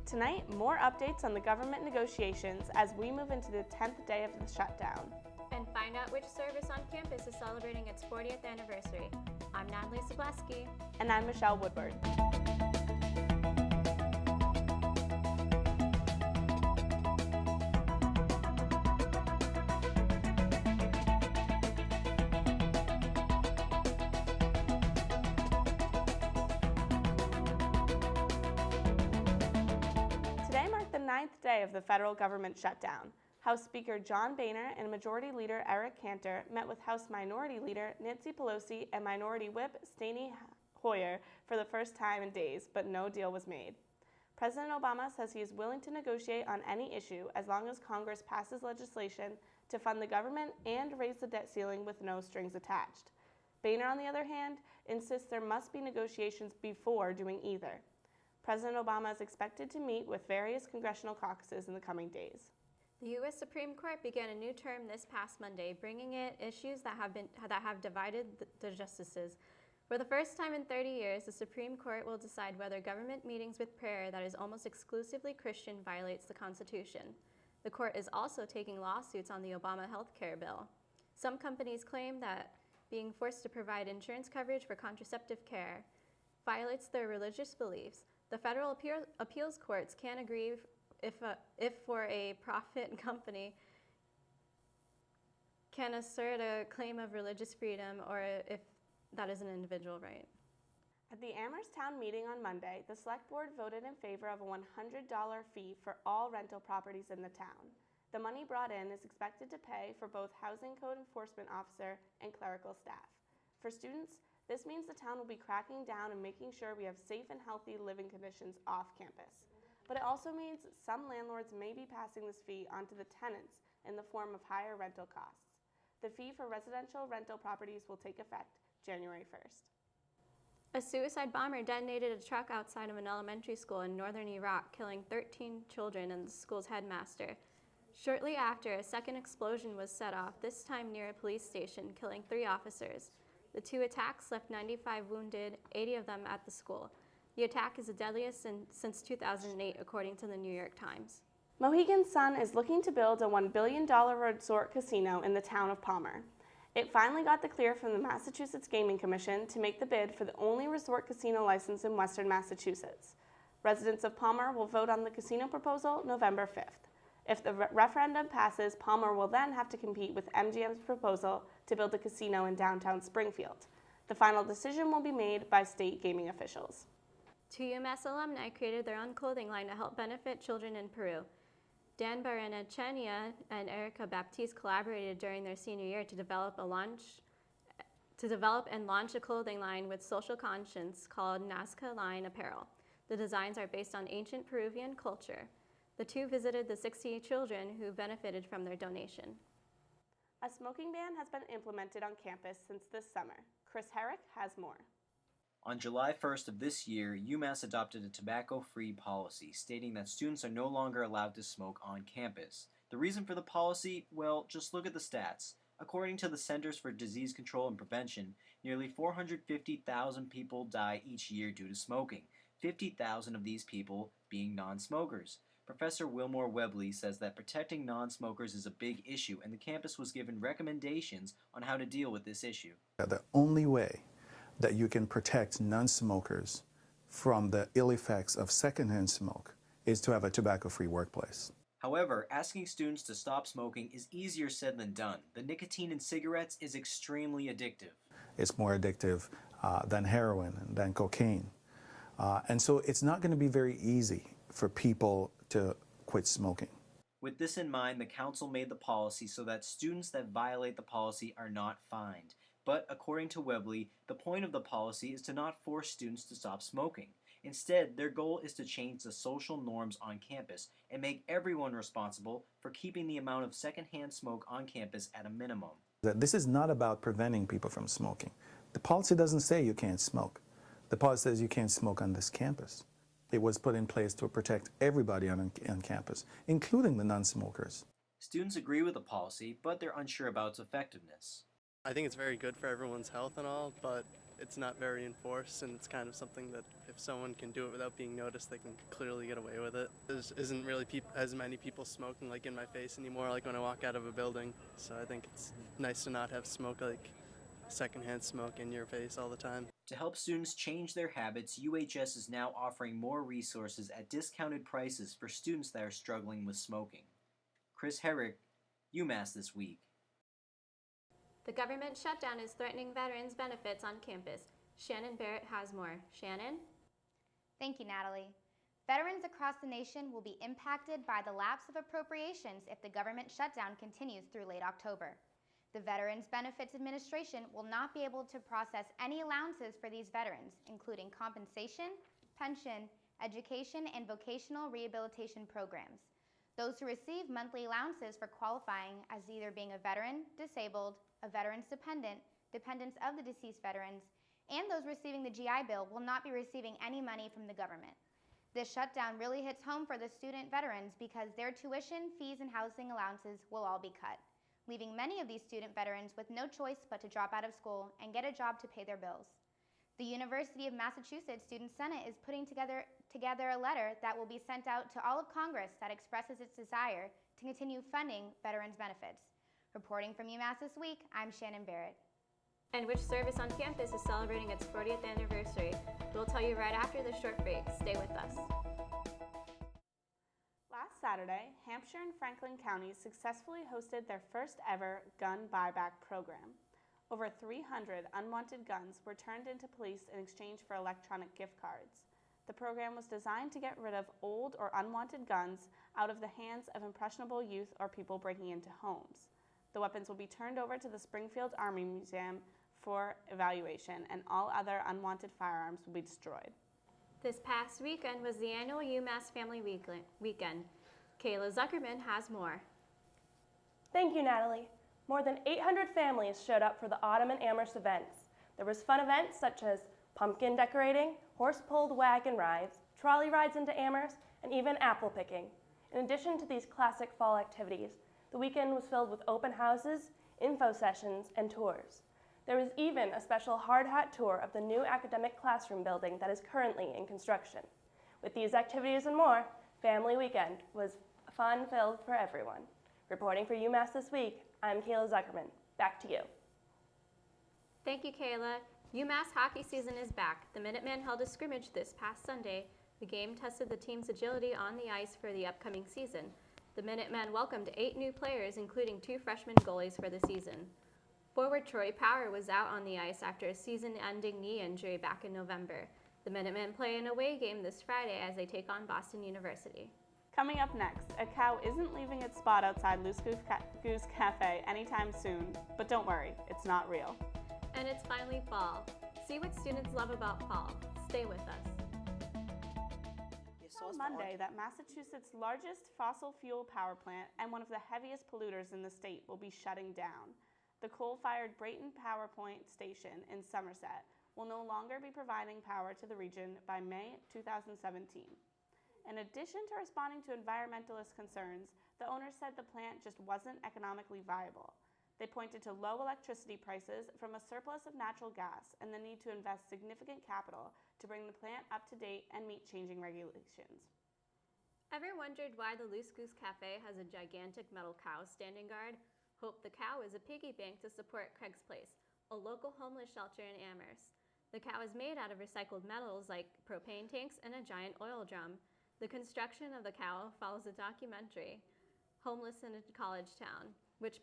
Tonight, more updates on the government negotiations as we move into the 10th day of the shutdown. And find out which service on campus is celebrating its 40th anniversary. I'm Nathalie Sczublewski. And I'm Michelle Woodward. Today marked the 9th day of the federal government shutdown. House Speaker John Boehner and Majority Leader Eric Cantor met with House Minority Leader Nancy Pelosi and Minority Whip Steny Hoyer for the first time in days, but no deal was made. President Obama says he is willing to negotiate on any issue as long as Congress passes legislation to fund the government and raise the debt ceiling with no strings attached. Boehner, on the other hand, insists there must be negotiations before doing either. President Obama is expected to meet with various congressional caucuses in the coming days. The U.S. Supreme Court began a new term this past Monday, bringing it issues that have divided the justices. For the first time in 30 years, the Supreme Court will decide whether government meetings with prayer that is almost exclusively Christian violates the Constitution. The court is also taking lawsuits on the Obama health care bill. Some companies claim that being forced to provide insurance coverage for contraceptive care violates their religious beliefs. The federal appeals courts can't agree if for a profit company can assert a claim of religious freedom or if that is an individual right. At the Amherst Town meeting on Monday, the Select Board voted in favor of a $100 fee for all rental properties in the town. The money brought in is expected to pay for both Housing Code Enforcement Officer and clerical staff. For students, this means the town will be cracking down and making sure we have safe and healthy living conditions off campus. But it also means some landlords may be passing this fee onto the tenants in the form of higher rental costs. The fee for residential rental properties will take effect January 1st. A suicide bomber detonated a truck outside of an elementary school in northern Iraq, killing 13 children and the school's headmaster. Shortly after, a second explosion was set off, this time near a police station, killing 3 officers. The 2 attacks left 95 wounded, 80 of them at the school. The attack is the deadliest since 2008, according to the New York Times. Mohegan Sun is looking to build a $1 billion resort casino in the town of Palmer. It finally got the clear from the Massachusetts Gaming Commission to make the bid for the only resort casino license in Western Massachusetts. Residents of Palmer will vote on the casino proposal November 5th. If the referendum passes, Palmer will then have to compete with MGM's proposal to build a casino in downtown Springfield. The final decision will be made by state gaming officials. 2 UMass alumni created their own clothing line to help benefit children in Peru. Dan Barrenechea and Erica Baptiste collaborated during their senior year to develop and launch a clothing line with social conscience called Nazca Line Apparel. The designs are based on ancient Peruvian culture. The 2 visited the 60 children who benefited from their donation. A smoking ban has been implemented on campus since this summer. Chris Herrick has more. On July 1st of this year, UMass adopted a tobacco-free policy, stating that students are no longer allowed to smoke on campus. The reason for the policy? Well, just look at the stats. According to the Centers for Disease Control and Prevention, nearly 450,000 people die each year due to smoking, 50,000 of these people being non-smokers. Professor Wilmore Webley says that protecting non-smokers is a big issue, and the campus was given recommendations on how to deal with this issue. The only way that you can protect non-smokers from the ill effects of secondhand smoke is to have a tobacco-free workplace. However, asking students to stop smoking is easier said than done. The nicotine in cigarettes is extremely addictive. It's more addictive than heroin and than cocaine. And so it's not going to be very easy for people to quit smoking. With this in mind, the council made the policy so that students that violate the policy are not fined. But according to Webley, the point of the policy is to not force students to stop smoking. Instead, their goal is to change the social norms on campus and make everyone responsible for keeping the amount of secondhand smoke on campus at a minimum. This is not about preventing people from smoking. The policy doesn't say you can't smoke. The policy says you can't smoke on this campus. It was put in place to protect everybody on campus, including the non-smokers. Students agree with the policy, but they're unsure about its effectiveness. I think it's very good for everyone's health and all, but it's not very enforced, and it's kind of something that if someone can do it without being noticed, they can clearly get away with it. There isn't really as many people smoking like in my face anymore, like when I walk out of a building. So I think it's nice to not have smoke, like secondhand smoke in your face all the time. To help students change their habits, UHS is now offering more resources at discounted prices for students that are struggling with smoking. Chris Herrick, UMass This Week. The government shutdown is threatening veterans' benefits on campus. Shannon Barrett has more. Shannon? Thank you, Natalie. Veterans across the nation will be impacted by the lapse of appropriations if the government shutdown continues through late October. The Veterans Benefits Administration will not be able to process any allowances for these veterans, including compensation, pension, education, and vocational rehabilitation programs. Those who receive monthly allowances for qualifying as either being a veteran, disabled, a veteran's dependent, dependents of the deceased veterans, and those receiving the GI Bill will not be receiving any money from the government. This shutdown really hits home for the student veterans because their tuition, fees, and housing allowances will all be cut, leaving many of these student veterans with no choice but to drop out of school and get a job to pay their bills. The University of Massachusetts Student Senate is putting together a letter that will be sent out to all of Congress that expresses its desire to continue funding veterans' benefits. Reporting from UMass This Week, I'm Shannon Barrett. And which service on campus is celebrating its 40th anniversary? We'll tell you right after this short break. Stay with us. Last Saturday, Hampshire and Franklin counties successfully hosted their first ever gun buyback program. Over 300 unwanted guns were turned into police in exchange for electronic gift cards. The program was designed to get rid of old or unwanted guns out of the hands of impressionable youth or people breaking into homes. The weapons will be turned over to the Springfield Army Museum for evaluation, and all other unwanted firearms will be destroyed. This past weekend was the annual UMass Family Weekend. Kayla Zuckerman has more. Thank you, Natalie. More than 800 families showed up for the Autumn in Amherst events. There was fun events such as pumpkin decorating, horse-pulled wagon rides, trolley rides into Amherst, and even apple picking. In addition to these classic fall activities, the weekend was filled with open houses, info sessions, and tours. There was even a special hard hat tour of the new academic classroom building that is currently in construction. With these activities and more, Family Weekend was fun-filled for everyone. Reporting for UMass This Week, I'm Kayla Zuckerman. Back to you. Thank you, Kayla. UMass hockey season is back. The Minutemen held a scrimmage this past Sunday. The game tested the team's agility on the ice for the upcoming season. The Minutemen welcomed 8 new players, including 2 freshman goalies for the season. Forward Troy Power was out on the ice after a season-ending knee injury back in November. The Minutemen play an away game this Friday as they take on Boston University. Coming up next, a cow isn't leaving its spot outside Loose Goose Cafe anytime soon, but don't worry, it's not real. And it's finally fall. See what students love about fall. Stay with us. On Monday, that Massachusetts' largest fossil fuel power plant and one of the heaviest polluters in the state will be shutting down. The coal-fired Brayton Power Point Station in Somerset will no longer be providing power to the region by May 2017. In addition to responding to environmentalist concerns, the owners said the plant just wasn't economically viable. They pointed to low electricity prices from a surplus of natural gas and the need to invest significant capital to bring the plant up to date and meet changing regulations. Ever wondered why the Loose Goose Cafe has a gigantic metal cow standing guard? Hope the Cow is a piggy bank to support Craig's Place, a local homeless shelter in Amherst. The cow is made out of recycled metals like propane tanks and a giant oil drum. The construction of the cow follows a documentary, Homeless in a College Town, which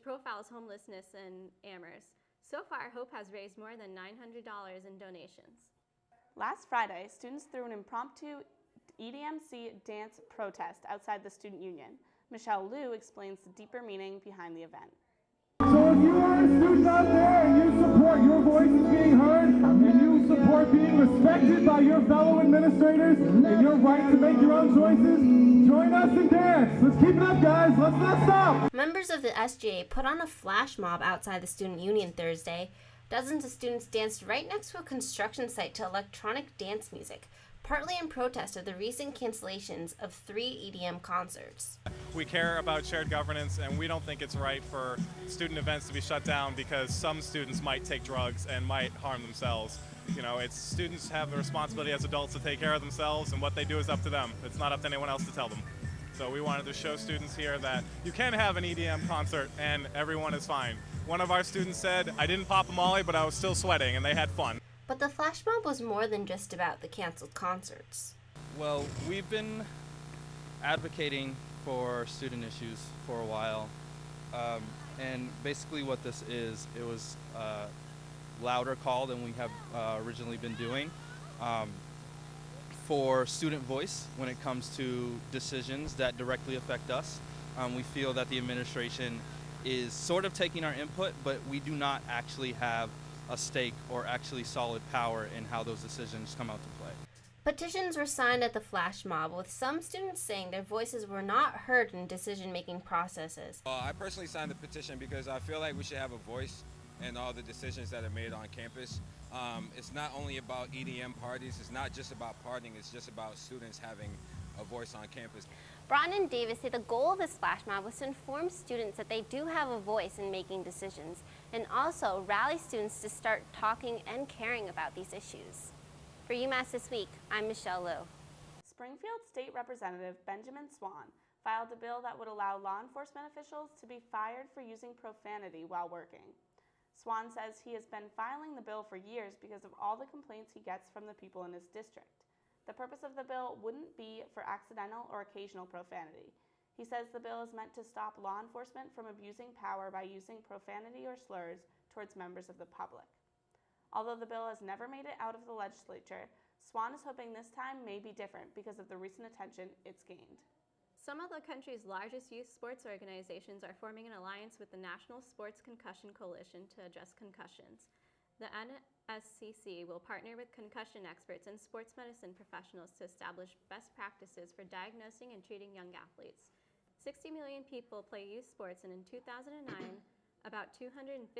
profiles homelessness in Amherst. So far, Hope has raised more than $900 in donations. Last Friday, students threw an impromptu EDMC dance protest outside the Student Union. Michelle Liu explains the deeper meaning behind the event. So if you are a student out there and you support your voices being heard, and you support being respected by your fellow administrators, and your right to make your own choices, join us and dance. Let's keep it up, guys. Let's not stop. Members of the SGA put on a flash mob outside the Student Union Thursday. Dozens of students danced right next to a construction site to electronic dance music, partly in protest of the recent cancellations of 3 EDM concerts. We care about shared governance, and we don't think it's right for student events to be shut down because some students might take drugs and might harm themselves. You know, it's students have a responsibility as adults to take care of themselves, and what they do is up to them. It's not up to anyone else to tell them. So we wanted to show students here that you can have an EDM concert and everyone is fine. One of our students said, I didn't pop a Molly, but I was still sweating, and they had fun. But the flash mob was more than just about the canceled concerts. Well, we've been advocating for student issues for a while. And basically what this is, it was a louder call than we have originally been doing for student voice when it comes to decisions that directly affect us. We feel that the administration is sort of taking our input, but we do not actually have a stake or actually solid power in how those decisions come out to play. Petitions were signed at the flash mob, with some students saying their voices were not heard in decision-making processes. I personally signed the petition because I feel like we should have a voice in all the decisions that are made on campus. It's not only about EDM parties, it's not just about partying, it's just about students having a voice on campus. Broughton and Davis say the goal of this flash mob was to inform students that they do have a voice in making decisions, and also rally students to start talking and caring about these issues. For UMass This Week, I'm Michelle Lowe. Springfield State Representative Benjamin Swan filed a bill that would allow law enforcement officials to be fired for using profanity while working. Swan says he has been filing the bill for years because of all the complaints he gets from the people in his district. The purpose of the bill wouldn't be for accidental or occasional profanity. He says the bill is meant to stop law enforcement from abusing power by using profanity or slurs towards members of the public. Although the bill has never made it out of the legislature, Swan is hoping this time may be different because of the recent attention it's gained. Some of the country's largest youth sports organizations are forming an alliance with the National Sports Concussion Coalition to address concussions. The NSCC will partner with concussion experts and sports medicine professionals to establish best practices for diagnosing and treating young athletes. 60 million people play youth sports, and in 2009, about 250,000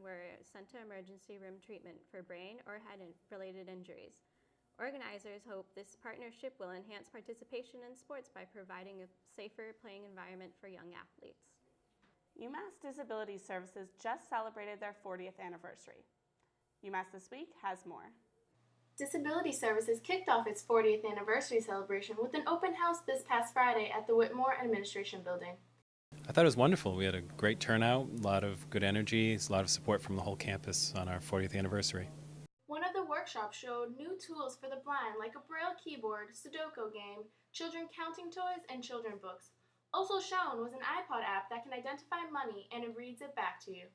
were sent to emergency room treatment for brain or head-related injuries. Organizers hope this partnership will enhance participation in sports by providing a safer playing environment for young athletes. UMass Disability Services just celebrated their 40th anniversary. UMass This Week has more. Disability Services kicked off its 40th anniversary celebration with an open house this past Friday at the Whitmore Administration Building. I thought it was wonderful. We had a great turnout, a lot of good energy, a lot of support from the whole campus on our 40th anniversary. One of the workshops showed new tools for the blind like a Braille keyboard, Sudoku game, children counting toys, and children books. Also shown was an iPod app that can identify money and it reads it back to you.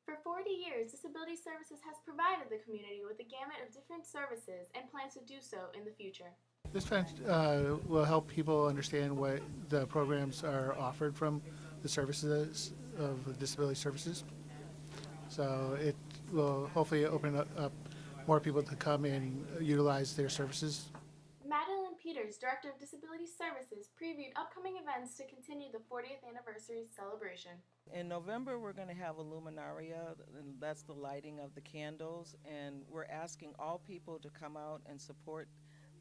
For 40 years, Disability Services has provided the community with a gamut of different services and plans to do so in the future. This will help people understand what the programs are offered from the services of Disability Services. So it will hopefully open up more people to come and utilize their services. Madeline Peters, Director of Disability Services, previewed upcoming events to continue the 40th anniversary celebration. In November, we're going to have a luminaria, and that's the lighting of the candles, and we're asking all people to come out and support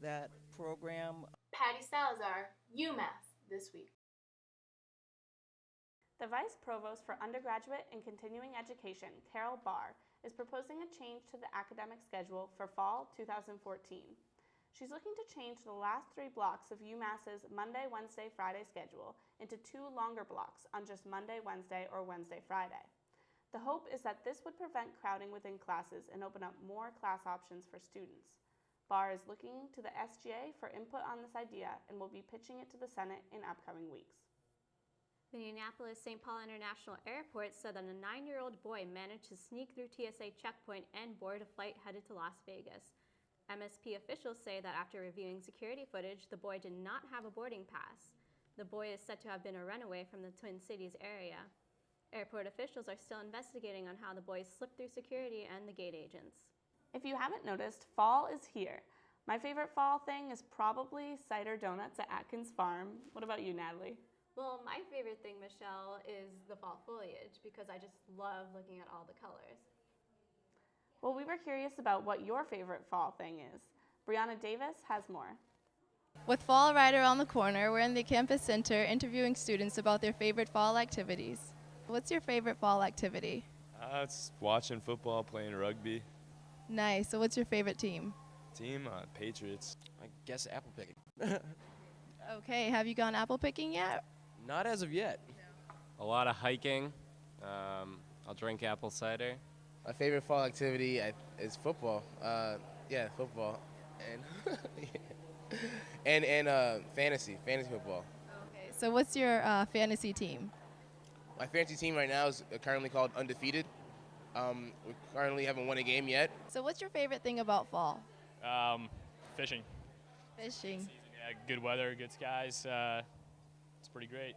that program. Patty Salazar, UMass This Week. The Vice Provost for Undergraduate and Continuing Education, Carol Barr, is proposing a change to the academic schedule for fall 2014. She's looking to change the last 3 blocks of UMass's Monday, Wednesday, Friday schedule into 2 longer blocks on just Monday, Wednesday, or Wednesday, Friday. The hope is that this would prevent crowding within classes and open up more class options for students. Barr is looking to the SGA for input on this idea and will be pitching it to the Senate in upcoming weeks. The Indianapolis-St. Paul International Airport said that a 9-year-old boy managed to sneak through TSA checkpoint and board a flight headed to Las Vegas. MSP officials say that after reviewing security footage, the boy did not have a boarding pass. The boy is said to have been a runaway from the Twin Cities area. Airport officials are still investigating on how the boy slipped through security and the gate agents. If you haven't noticed, fall is here. My favorite fall thing is probably cider donuts at Atkins Farm. What about you, Natalie? Well, my favorite thing, Michelle, is the fall foliage because I just love looking at all the colors. Well, we were curious about what your favorite fall thing is. Brianna Davis has more. With fall right around the corner, we're in the campus center interviewing students about their favorite fall activities. What's your favorite fall activity? It's watching football, playing rugby. Nice. So what's your favorite team? Team Patriots. I guess apple picking. Okay, have you gone apple picking yet? Not as of yet. A lot of hiking. I'll drink apple cider. My favorite fall activity is football. Yeah, football, and fantasy football. Okay, so what's your fantasy team? My fantasy team right now is currently called Undefeated. We currently haven't won a game yet. So what's your favorite thing about fall? Fishing. Fishing. Yeah, good weather, good skies. It's pretty great.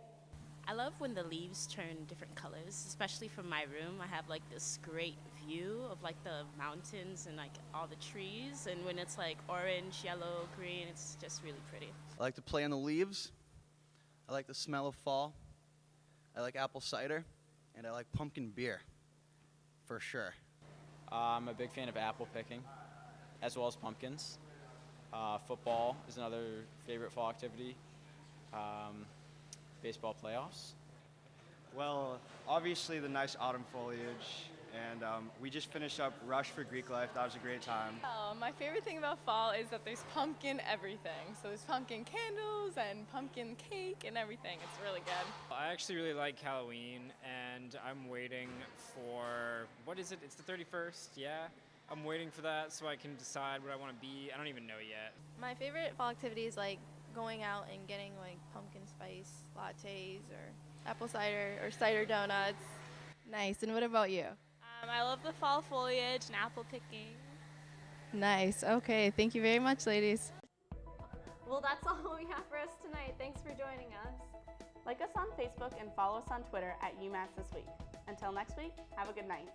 I love when the leaves turn different colors, especially from my room. I have like this great view of like the mountains and like all the trees, and when it's like orange, yellow, green, it's just really pretty. I like to play on the leaves. I like the smell of fall. I like apple cider, and I like pumpkin beer, for sure. I'm a big fan of apple picking, as well as pumpkins. Football is another favorite fall activity. Baseball playoffs. Well, obviously the nice autumn foliage, and we just finished up Rush for Greek Life. That was a great time. My favorite thing about fall is that there's pumpkin everything. So there's pumpkin candles and pumpkin cake and everything. It's really good. I actually really like Halloween, and I'm waiting for, what is it? It's the 31st, yeah? I'm waiting for that so I can decide what I want to be. I don't even know yet. My favorite fall activity is like going out and getting like pumpkin spice lattes or apple cider or cider donuts. Nice. And what about you? I love the fall foliage and apple picking. Nice. Okay. Thank you very much, ladies. Well, that's all we have for us tonight. Thanks for joining us. Like us on Facebook and follow us on Twitter at UMass This Week. Until next week, have a good night.